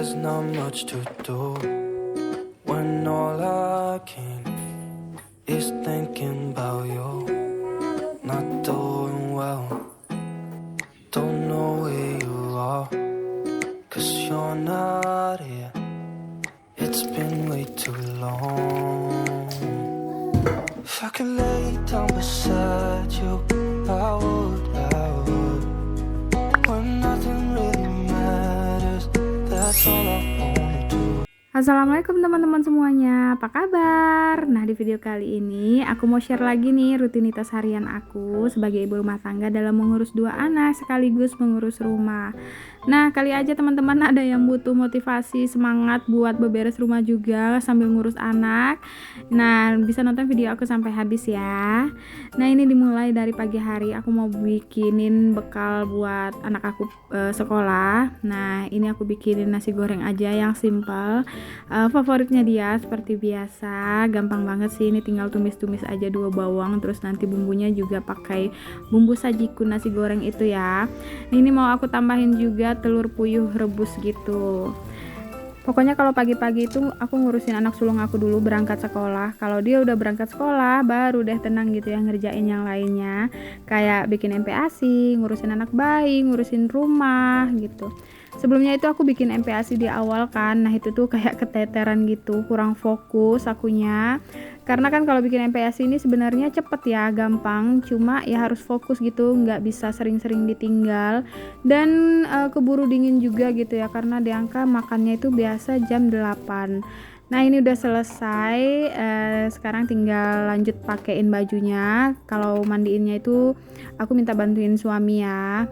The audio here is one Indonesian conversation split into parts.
there's not much to do when all I can is thinking about you. Not doing well, don't know where you are, 'cause you're not here. It's been way too long. If I could lay down beside you, I would. When nothing really matters, that's all I wanna do. Assalamualaikum teman-teman semuanya, apa kabar? Nah, di video kali ini aku mau share lagi nih rutinitas harian aku sebagai ibu rumah tangga dalam mengurus 2 anak sekaligus mengurus rumah. Nah, kali aja teman-teman ada yang butuh motivasi, semangat buat beberes rumah juga sambil ngurus anak. Nah, bisa nonton video aku sampai habis ya. Nah, ini dimulai dari pagi hari aku mau bikinin bekal buat anak aku sekolah. Nah, ini aku bikinin nasi goreng aja yang simple. Favoritnya dia seperti biasa, gampang banget sih, ini tinggal tumis-tumis aja 2 bawang, terus nanti bumbunya juga pakai bumbu sajiku nasi goreng itu ya. Ini mau aku tambahin juga telur puyuh rebus gitu. Pokoknya kalau pagi-pagi itu aku ngurusin anak sulung aku dulu berangkat sekolah. Kalau dia udah berangkat sekolah baru deh tenang gitu ya ngerjain yang lainnya, kayak bikin MPASI, ngurusin anak bayi, ngurusin rumah gitu. Sebelumnya itu aku bikin MPASI di awal kan, nah itu tuh kayak keteteran gitu, kurang fokus akunya. Karena kan kalau bikin MPASI ini sebenarnya cepet ya, gampang, cuma ya harus fokus gitu, nggak bisa sering-sering ditinggal. Dan keburu dingin juga gitu ya, karena Diangka makannya itu biasa jam 8. Nah, ini udah selesai, sekarang tinggal lanjut pakein bajunya. Kalau mandiinnya itu aku minta bantuin suami ya.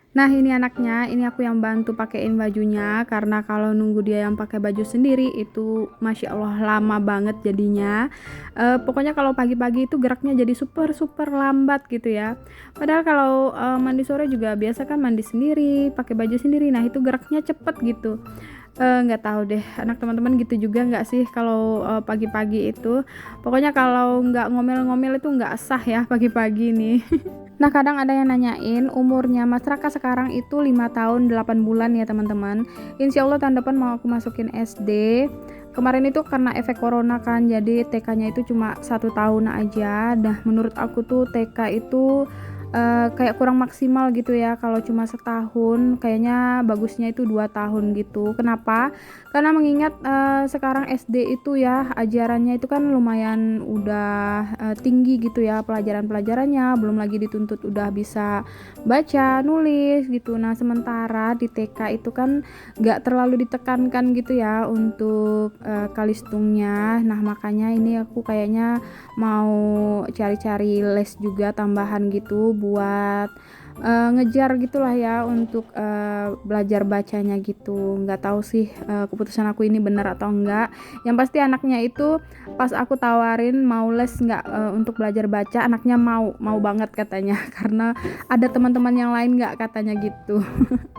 Nah, ini anaknya, ini aku yang bantu pakein bajunya, karena kalau nunggu dia yang pakai baju sendiri itu Masya Allah lama banget jadinya. Pokoknya kalau pagi-pagi itu geraknya jadi super lambat gitu ya. Padahal kalau mandi sore juga biasa kan mandi sendiri, pakai baju sendiri, nah itu geraknya cepet gitu. Nggak tahu deh anak teman-teman gitu juga nggak sih kalau pagi-pagi itu. Pokoknya kalau nggak ngomel-ngomel itu nggak sah ya pagi-pagi nih. Nah, kadang ada yang nanyain umurnya Mas Raka sekarang itu 5 tahun 8 bulan ya teman-teman. Insya Allah tahun depan mau aku masukin SD. Kemarin itu karena efek corona kan, jadi TK-nya itu cuma 1 tahun aja. Nah, menurut aku tuh TK itu kayak kurang maksimal gitu ya. Kalau cuma setahun kayaknya bagusnya itu 2 tahun gitu. Kenapa? Karena mengingat sekarang SD itu ya ajarannya itu kan lumayan udah tinggi gitu ya pelajaran-pelajarannya, belum lagi dituntut udah bisa baca, nulis gitu. Nah, sementara di TK itu kan gak terlalu ditekankan gitu ya untuk kalistungnya. Nah, makanya ini aku kayaknya mau cari-cari les juga tambahan gitu buat ngejar gitulah ya untuk belajar bacanya gitu. Nggak tahu sih keputusan aku ini benar atau enggak. Yang pasti anaknya itu pas aku tawarin mau les nggak untuk belajar baca, anaknya mau banget katanya karena ada teman-teman yang lain nggak katanya gitu.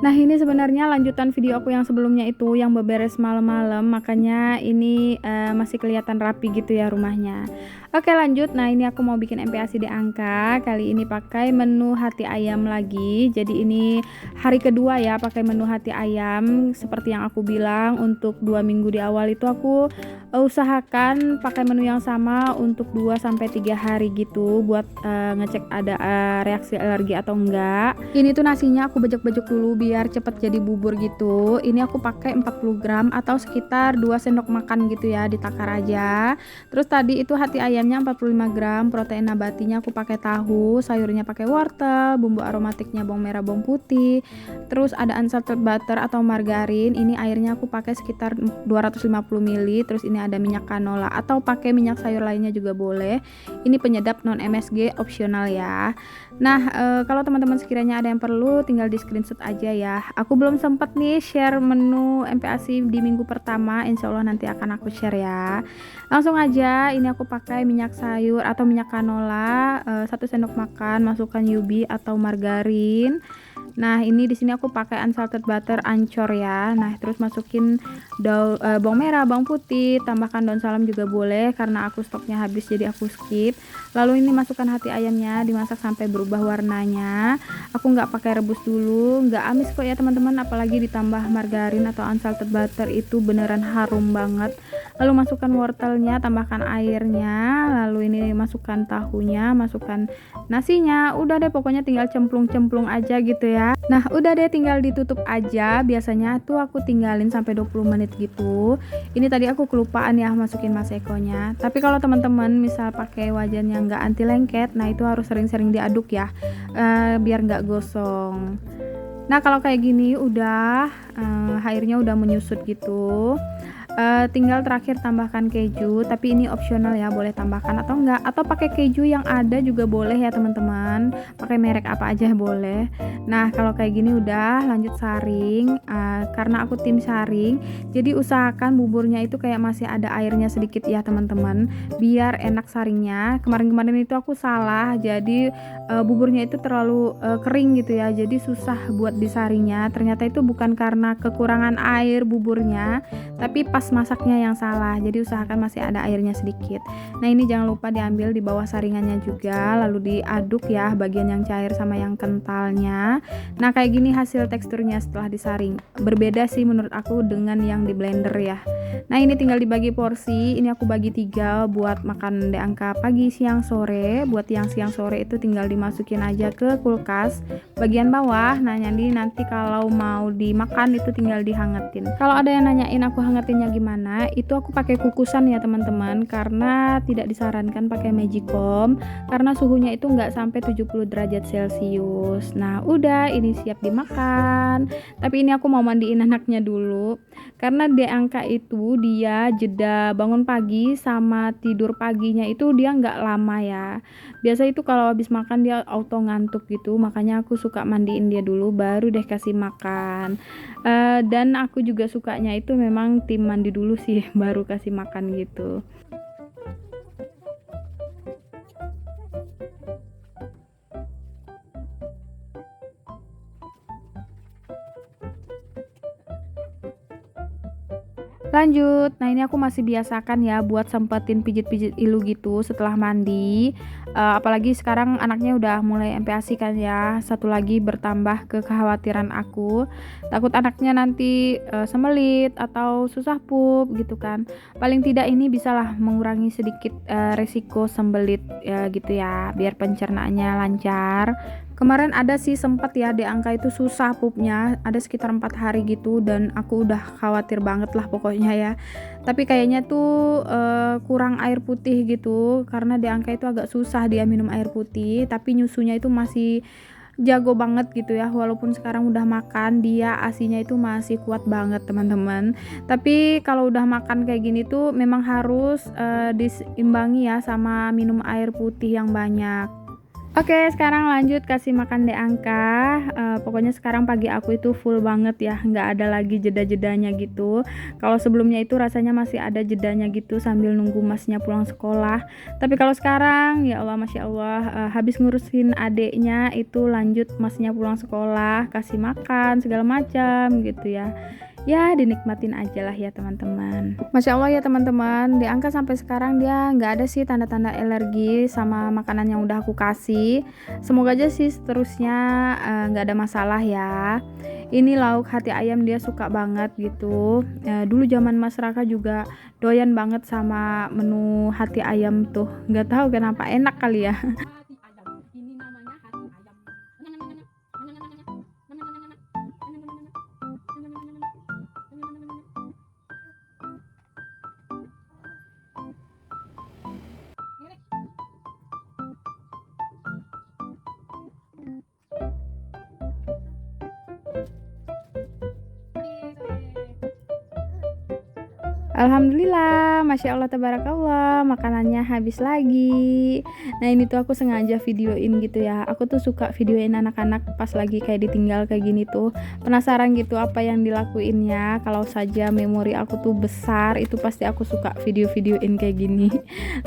Nah, ini sebenarnya lanjutan video aku yang sebelumnya itu yang beberes malam-malam, makanya ini masih kelihatan rapi gitu ya rumahnya. Oke, lanjut. Nah, ini aku mau bikin MPASI di angka. Kali ini pakai menu hati ayam lagi. Jadi ini hari kedua ya pakai menu hati ayam. Seperti yang aku bilang, untuk 2 minggu di awal itu aku usahakan pakai menu yang sama untuk 2-3 hari gitu buat ngecek ada reaksi alergi atau enggak. Ini tuh nasinya aku bejek-bejek dulu biar cepet jadi bubur gitu. Ini aku pakai 40 gram atau sekitar 2 sendok makan gitu ya, ditakar aja. Terus tadi itu hati ayamnya 45 gram, protein nabatinya aku pakai tahu, sayurnya pakai wortel, bumbu aromatiknya bawang merah, bawang putih. Terus ada unsalted butter atau margarin. Ini airnya aku pakai sekitar 250 ml. Terus ini ada minyak canola atau pakai minyak sayur lainnya juga boleh. Ini penyedap non MSG opsional ya. Nah, kalau teman-teman sekiranya ada yang perlu tinggal di screenshot aja ya. Aku belum sempat nih share menu MPASI di minggu pertama, insya Allah nanti akan aku share ya. Langsung aja, ini aku pakai minyak sayur atau minyak canola 1 sendok makan, masukkan UB atau margarin. Nah, ini di sini aku pakai unsalted butter ancur ya. Nah, terus masukin bawang merah, bawang putih, tambahkan daun salam juga boleh karena aku stoknya habis jadi aku skip. Lalu ini masukkan hati ayamnya, dimasak sampai berubah warnanya. Aku nggak pakai rebus dulu, nggak amis kok ya teman-teman, apalagi ditambah margarin atau unsalted butter itu beneran harum banget. Lalu masukkan wortelnya, tambahkan airnya, lalu ini masukkan tahunya, masukkan nasinya. Udah deh pokoknya tinggal cemplung-cemplung aja gitu ya. Nah, udah deh tinggal ditutup aja. Biasanya tuh aku tinggalin sampai 20 menit gitu. Ini tadi aku kelupaan ya masukin masekonya. Tapi kalau teman-teman misal pakai wajan yang nggak anti lengket, nah itu harus sering-sering diaduk ya, biar nggak gosong. Nah, kalau kayak gini udah airnya udah menyusut gitu. Tinggal terakhir tambahkan keju, tapi ini opsional ya, boleh tambahkan atau enggak, atau pakai keju yang ada juga boleh ya teman-teman, pakai merek apa aja boleh. Nah, kalau kayak gini udah lanjut saring. Karena aku tim saring, jadi usahakan buburnya itu kayak masih ada airnya sedikit ya teman-teman, biar enak saringnya. Kemarin-kemarin itu aku salah, jadi buburnya itu terlalu kering gitu ya, jadi susah buat disaringnya. Ternyata itu bukan karena kekurangan air buburnya, tapi pas masaknya yang salah, jadi usahakan masih ada airnya sedikit. Nah, ini jangan lupa diambil di bawah saringannya juga, lalu diaduk ya bagian yang cair sama yang kentalnya. Nah, kayak gini hasil teksturnya setelah disaring. Berbeda sih menurut aku dengan yang di blender ya. Nah, ini tinggal dibagi porsi. Ini aku bagi 3 buat makan deangka pagi, siang, sore. Buat yang siang sore itu tinggal dimasukin aja ke kulkas bagian bawah. Nah, nanti kalau mau dimakan itu tinggal dihangetin. Kalau ada yang nanyain aku hangetinnya gimana, itu aku pakai kukusan ya teman-teman, karena tidak disarankan pakai magicom karena suhunya itu nggak sampai 70 derajat celcius. Nah, udah ini siap dimakan. Tapi ini aku mau mandiin anaknya dulu, karena deangka itu dia jeda bangun pagi sama tidur paginya itu dia nggak lama ya. Biasa itu kalau habis makan dia auto ngantuk gitu, makanya aku suka mandiin dia dulu baru deh kasih makan. Dan aku juga sukanya itu memang tim mandi dulu sih baru kasih makan gitu. Lanjut, nah ini aku masih biasakan ya buat sempetin pijit-pijit ilu gitu setelah mandi. Apalagi sekarang anaknya udah mulai MPASI kan ya. Satu lagi bertambah kekhawatiran aku, takut anaknya nanti sembelit atau susah pup gitu kan. Paling tidak ini bisalah mengurangi sedikit resiko sembelit ya gitu ya, biar pencernaannya lancar. Kemarin ada sih sempat ya deangka itu susah pupnya, ada sekitar 4 hari gitu, dan aku udah khawatir banget lah pokoknya ya. Tapi kayaknya tuh kurang air putih gitu, karena deangka itu agak susah dia minum air putih, tapi nyusunya itu masih jago banget gitu ya. Walaupun sekarang udah makan, dia asinya itu masih kuat banget teman-teman. Tapi kalau udah makan kayak gini tuh memang harus diseimbangi ya sama minum air putih yang banyak. Oke, sekarang lanjut kasih makan deangka. Pokoknya sekarang pagi aku itu full banget ya, nggak ada lagi jeda-jedanya gitu. Kalau sebelumnya itu rasanya masih ada jedanya gitu sambil nunggu masnya pulang sekolah. Tapi kalau sekarang ya Allah, masya Allah, habis ngurusin adeknya itu lanjut masnya pulang sekolah, kasih makan segala macam gitu ya. Ya dinikmatin aja lah ya teman-teman. Masya Allah ya teman-teman, diangka sampai sekarang dia nggak ada sih tanda-tanda alergi sama makanan yang udah aku kasih. Semoga aja sih seterusnya nggak ada masalah ya. Ini lauk hati ayam dia suka banget gitu. Dulu zaman Mas Raka juga doyan banget sama menu hati ayam tuh, nggak tahu kenapa, enak kali ya. Alhamdulillah, Masya Allah Tabarakallah, makanannya habis lagi. Nah ini tuh aku sengaja videoin gitu ya. Aku tuh suka videoin anak-anak pas lagi kayak ditinggal kayak gini tuh. Penasaran gitu apa yang dilakuinnya. Kalau saja memori aku tuh besar, itu pasti aku suka video-videoin kayak gini.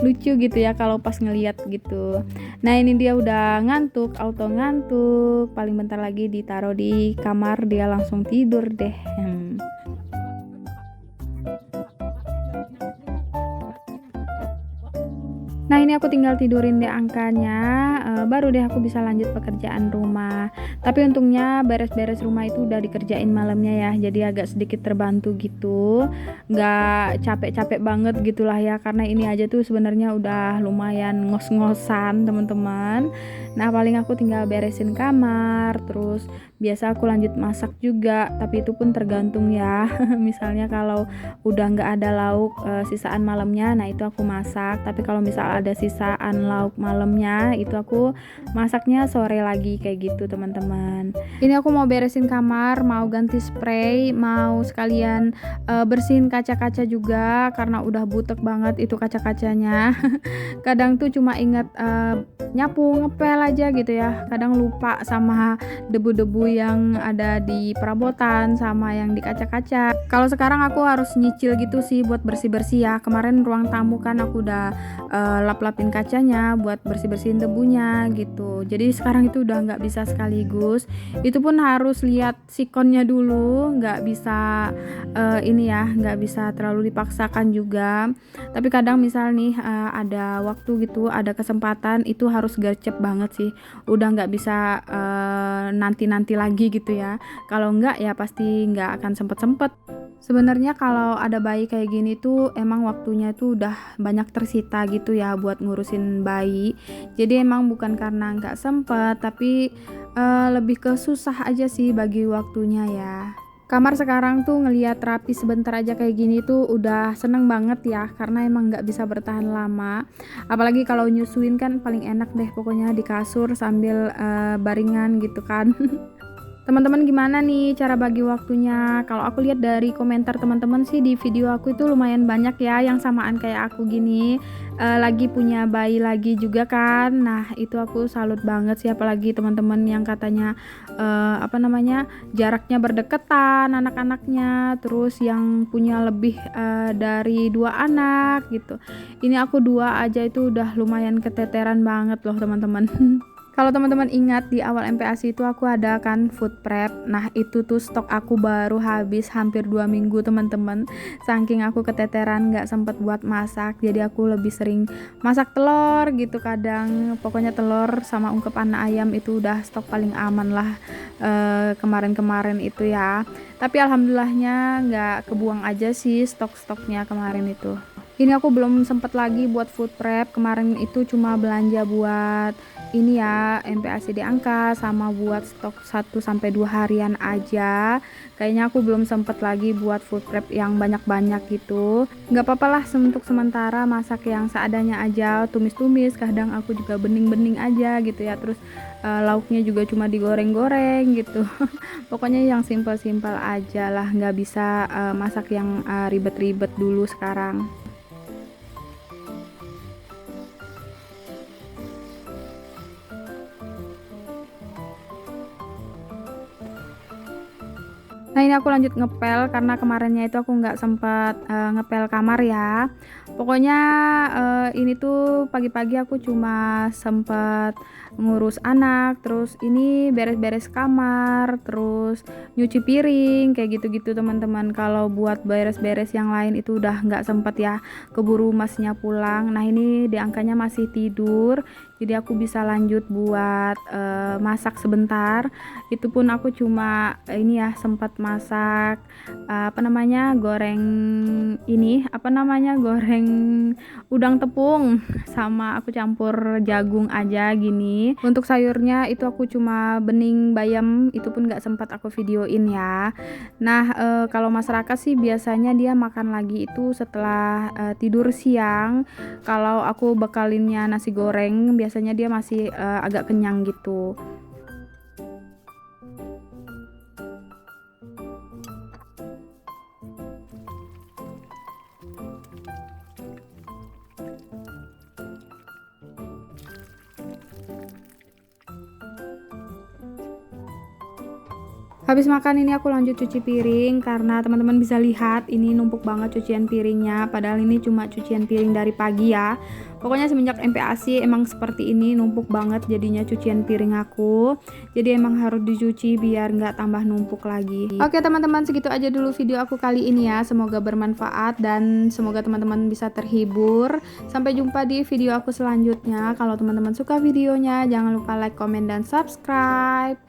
Lucu gitu ya kalau pas ngeliat gitu. Nah ini dia udah ngantuk, auto ngantuk. Paling bentar lagi ditaruh di kamar, dia langsung tidur deh. Nah ini aku tinggal tidurin deh angkanya, baru deh aku bisa lanjut pekerjaan rumah. Tapi untungnya beres-beres rumah itu udah dikerjain malamnya ya, jadi agak sedikit terbantu gitu, nggak capek-capek banget gitulah ya, karena ini aja tuh sebenarnya udah lumayan ngos-ngosan teman-teman. Nah paling aku tinggal beresin kamar, terus biasa aku lanjut masak juga, tapi itu pun tergantung ya. Misalnya kalau udah nggak ada lauk sisaan malamnya, nah itu aku masak. Tapi kalau misal ada sisaan lauk malamnya, itu aku masaknya sore lagi kayak gitu teman-teman. Ini aku mau beresin kamar, mau ganti spray, mau sekalian bersihin kaca-kaca juga karena udah butek banget itu kaca-kacanya. Kadang tuh cuma inget nyapu ngepel aja gitu ya, kadang lupa sama debu-debu yang ada di perabotan sama yang di kaca-kaca. Kalau sekarang aku harus nyicil gitu sih buat bersih-bersih ya. Kemarin ruang tamu kan aku udah lap-lapin kacanya buat bersih-bersihin debunya gitu. Jadi sekarang itu udah nggak bisa sekaligus. Itu pun harus lihat sikonnya dulu, nggak bisa ini ya, nggak bisa terlalu dipaksakan juga. Tapi kadang misal nih ada waktu gitu, ada kesempatan, itu harus gercep banget sih. Udah nggak bisa nanti-nanti lagi gitu ya. Kalau nggak ya pasti nggak akan sempet-sempet. Sebenarnya kalau ada bayi kayak gini tuh emang waktunya tuh udah banyak tersita gitu ya buat ngurusin bayi. Jadi emang bukan karena nggak sempet, tapi lebih ke susah aja sih bagi waktunya ya. Kamar sekarang tuh ngeliat rapi sebentar aja kayak gini tuh udah seneng banget ya, karena emang nggak bisa bertahan lama. Apalagi kalau nyusuin kan paling enak deh pokoknya di kasur sambil baringan gitu kan. Teman-teman gimana nih cara bagi waktunya? Kalau aku lihat dari komentar teman-teman sih di video aku itu lumayan banyak ya yang samaan kayak aku gini, lagi punya bayi lagi juga kan. Nah itu aku salut banget sih, apalagi teman-teman yang katanya apa namanya, jaraknya berdekatan anak-anaknya, terus yang punya lebih dari 2 anak gitu. Ini aku 2 aja itu udah lumayan keteteran banget loh teman-teman. Kalau teman-teman ingat di awal MPASI itu aku ada kan food prep. Nah itu tuh stok aku baru habis hampir 2 minggu teman-teman. Saking aku keteteran nggak sempet buat masak, jadi aku lebih sering masak telur gitu kadang. Pokoknya telur sama ungkepan ayam itu udah stok paling aman lah kemarin-kemarin itu ya. Tapi alhamdulillahnya nggak kebuang aja sih stok-stoknya kemarin itu. Ini aku belum sempet lagi buat food prep. Kemarin itu cuma belanja buat ini ya, MPASI diangkat sama buat stok 1-2 harian aja. Kayaknya aku belum sempet lagi buat food prep yang banyak-banyak gitu. Nggak apa-apa lah untuk sementara masak yang seadanya aja, tumis-tumis. Kadang aku juga bening-bening aja gitu ya. Terus lauknya juga cuma digoreng-goreng gitu. Pokoknya yang simpel-simpel aja lah, nggak bisa masak yang ribet-ribet dulu sekarang. Nah ini aku lanjut ngepel karena kemarinnya itu aku nggak sempat ngepel kamar ya. Pokoknya ini tuh pagi-pagi aku cuma sempat ngurus anak, terus ini beres-beres kamar, terus nyuci piring kayak gitu-gitu teman-teman. Kalau buat beres-beres yang lain itu udah nggak sempat ya, keburu masnya pulang. Nah ini diangkanya masih tidur, jadi aku bisa lanjut buat masak sebentar. Itu pun aku cuma ini ya sempat masak apa namanya, goreng ini apa namanya, goreng udang tepung sama aku campur jagung aja gini. Untuk sayurnya itu aku cuma bening bayam, itu pun nggak sempat aku videoin ya. Nah kalau masyarakat sih biasanya dia makan lagi itu setelah tidur siang. Kalau aku bekalinnya nasi goreng biasanya dia masih agak kenyang gitu. Habis makan ini aku lanjut cuci piring karena teman-teman bisa lihat ini numpuk banget cucian piringnya, padahal ini cuma cucian piring dari pagi ya. Pokoknya semenjak MPASI emang seperti ini, numpuk banget jadinya cucian piring aku. Jadi emang harus dicuci biar nggak tambah numpuk lagi. Oke teman-teman, segitu aja dulu video aku kali ini ya. Semoga bermanfaat dan semoga teman-teman bisa terhibur. Sampai jumpa di video aku selanjutnya. Kalau teman-teman suka videonya, jangan lupa like, komen, dan subscribe.